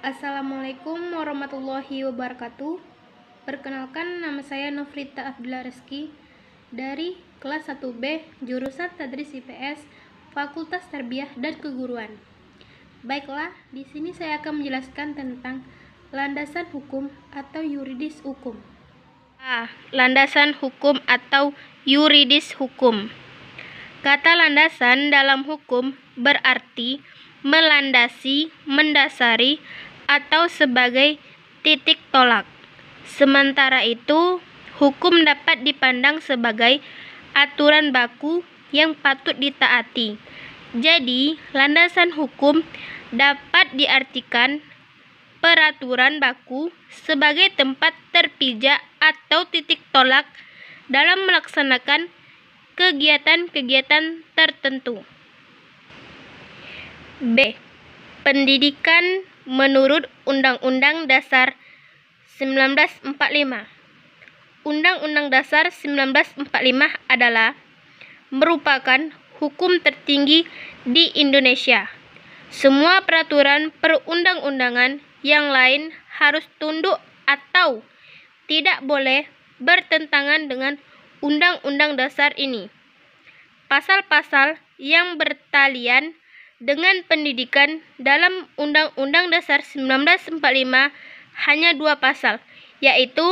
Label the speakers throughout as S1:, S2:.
S1: Assalamualaikum warahmatullahi wabarakatuh. Perkenalkan, nama saya Nofrita Abdullah Reski dari kelas 1B jurusan Tadris IPS Fakultas Tarbiyah dan Keguruan. Baiklah, di sini saya akan menjelaskan tentang landasan hukum atau yuridis hukum. Landasan hukum atau yuridis hukum. Kata landasan dalam hukum berarti melandasi, mendasari, atau sebagai titik tolak. Sementara itu, hukum dapat dipandang sebagai aturan baku yang patut ditaati. Jadi, landasan hukum dapat diartikan peraturan baku sebagai tempat terpijak atau titik tolak dalam melaksanakan kegiatan-kegiatan tertentu. B. Pendidikan menurut Undang-Undang Dasar 1945. Undang-Undang Dasar 1945 adalah merupakan hukum tertinggi di Indonesia. Semua peraturan perundang-undangan yang lain harus tunduk atau tidak boleh bertentangan dengan Undang-Undang Dasar ini. Pasal-pasal yang bertalian dengan pendidikan dalam Undang-Undang Dasar 1945 hanya 2 pasal, yaitu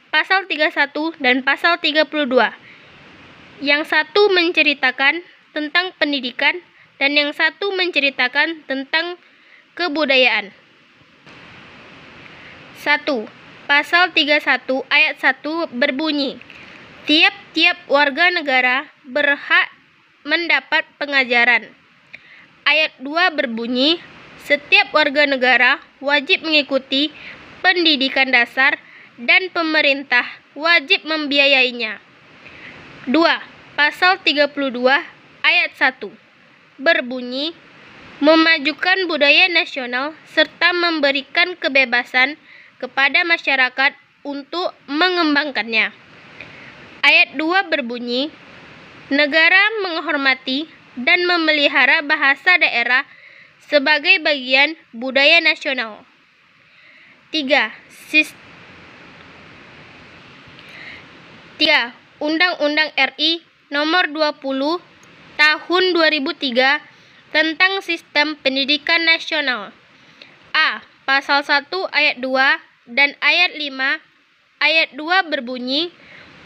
S1: pasal 31 dan pasal 32. Yang satu menceritakan tentang pendidikan dan yang satu menceritakan tentang kebudayaan. 1. Pasal 31 ayat 1 berbunyi, tiap-tiap warga negara berhak mendapat pengajaran. Ayat 2 berbunyi, setiap warga negara wajib mengikuti pendidikan dasar dan pemerintah wajib membiayainya. 2. Pasal 32 ayat 1 berbunyi, memajukan budaya nasional serta memberikan kebebasan kepada masyarakat untuk mengembangkannya. Ayat 2 berbunyi, negara menghormati dan memelihara bahasa daerah sebagai bagian budaya nasional. 3. Undang-Undang RI Nomor 20 Tahun 2003 tentang Sistem Pendidikan Nasional. A. Pasal 1 ayat 2 dan ayat 5 ayat 2 berbunyi,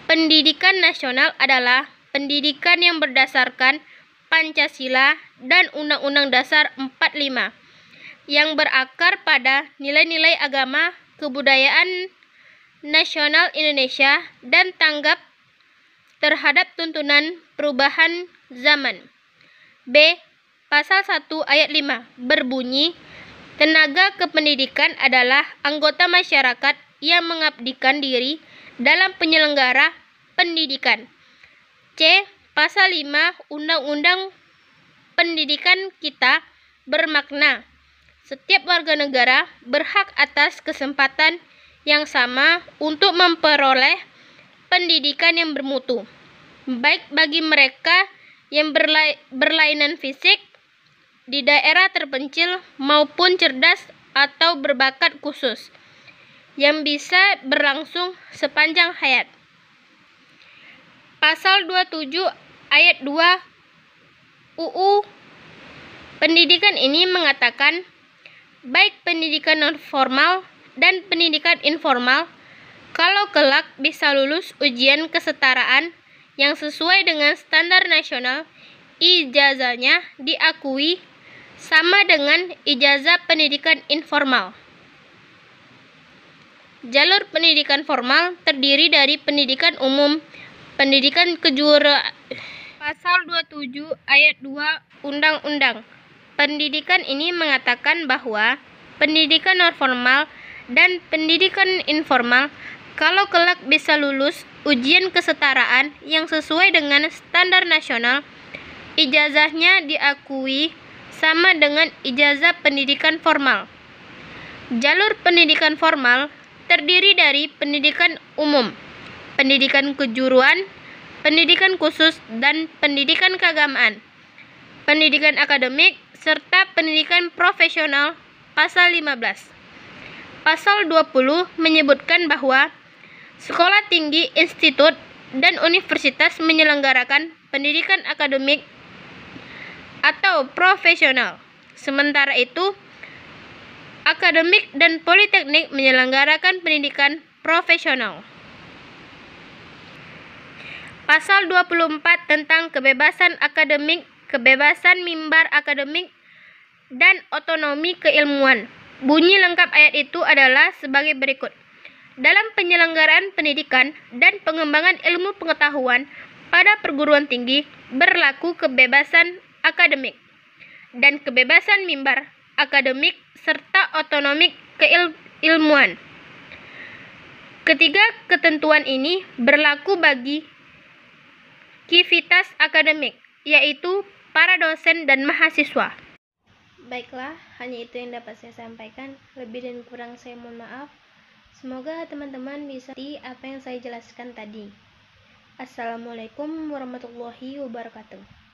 S1: pendidikan nasional adalah pendidikan yang berdasarkan Pancasila dan Undang-Undang Dasar 45 yang berakar pada nilai-nilai agama, kebudayaan nasional Indonesia dan tanggap terhadap tuntunan perubahan zaman. B. Pasal 1 ayat 5 berbunyi, tenaga kependidikan adalah anggota masyarakat yang mengabdikan diri dalam penyelenggara pendidikan. C. Pasal 5 Undang-Undang Pendidikan kita bermakna, setiap warga negara berhak atas kesempatan yang sama untuk memperoleh pendidikan yang bermutu, baik bagi mereka yang berlainan fisik di daerah terpencil maupun cerdas atau berbakat khusus yang bisa berlangsung sepanjang hayat. Pasal 27 ayat 2 UU Pendidikan ini mengatakan, baik pendidikan non formal dan pendidikan informal, kalau kelak bisa lulus ujian kesetaraan yang sesuai dengan standar nasional, ijazahnya diakui sama dengan ijazah pendidikan informal. Jalur pendidikan formal terdiri dari pendidikan umum, pendidikan kejuruan. Pasal 27 ayat 2 Undang-Undang Pendidikan ini mengatakan bahwa pendidikan non formal dan pendidikan informal kalau kelak bisa lulus ujian kesetaraan yang sesuai dengan standar nasional, ijazahnya diakui sama dengan ijazah pendidikan formal. Jalur pendidikan formal terdiri dari pendidikan umum, pendidikan kejuruan, pendidikan khusus, dan pendidikan keagamaan, pendidikan akademik, serta pendidikan profesional. Pasal 15. Pasal 20 menyebutkan bahwa sekolah tinggi, institut, dan universitas menyelenggarakan pendidikan akademik atau profesional. Sementara itu, akademik dan politeknik menyelenggarakan pendidikan profesional. Pasal 24 tentang kebebasan akademik, kebebasan mimbar akademik, dan otonomi keilmuan. Bunyi lengkap ayat itu adalah sebagai berikut. Dalam penyelenggaraan pendidikan dan pengembangan ilmu pengetahuan pada perguruan tinggi berlaku kebebasan akademik dan kebebasan mimbar akademik serta otonomi keilmuan. Ketiga ketentuan ini berlaku bagi aktivitas akademik, yaitu para dosen dan mahasiswa. Baiklah, hanya itu yang dapat saya sampaikan. Lebih dan kurang saya mohon maaf. Semoga teman-teman bisa mengerti apa yang saya jelaskan tadi. Assalamualaikum warahmatullahi wabarakatuh.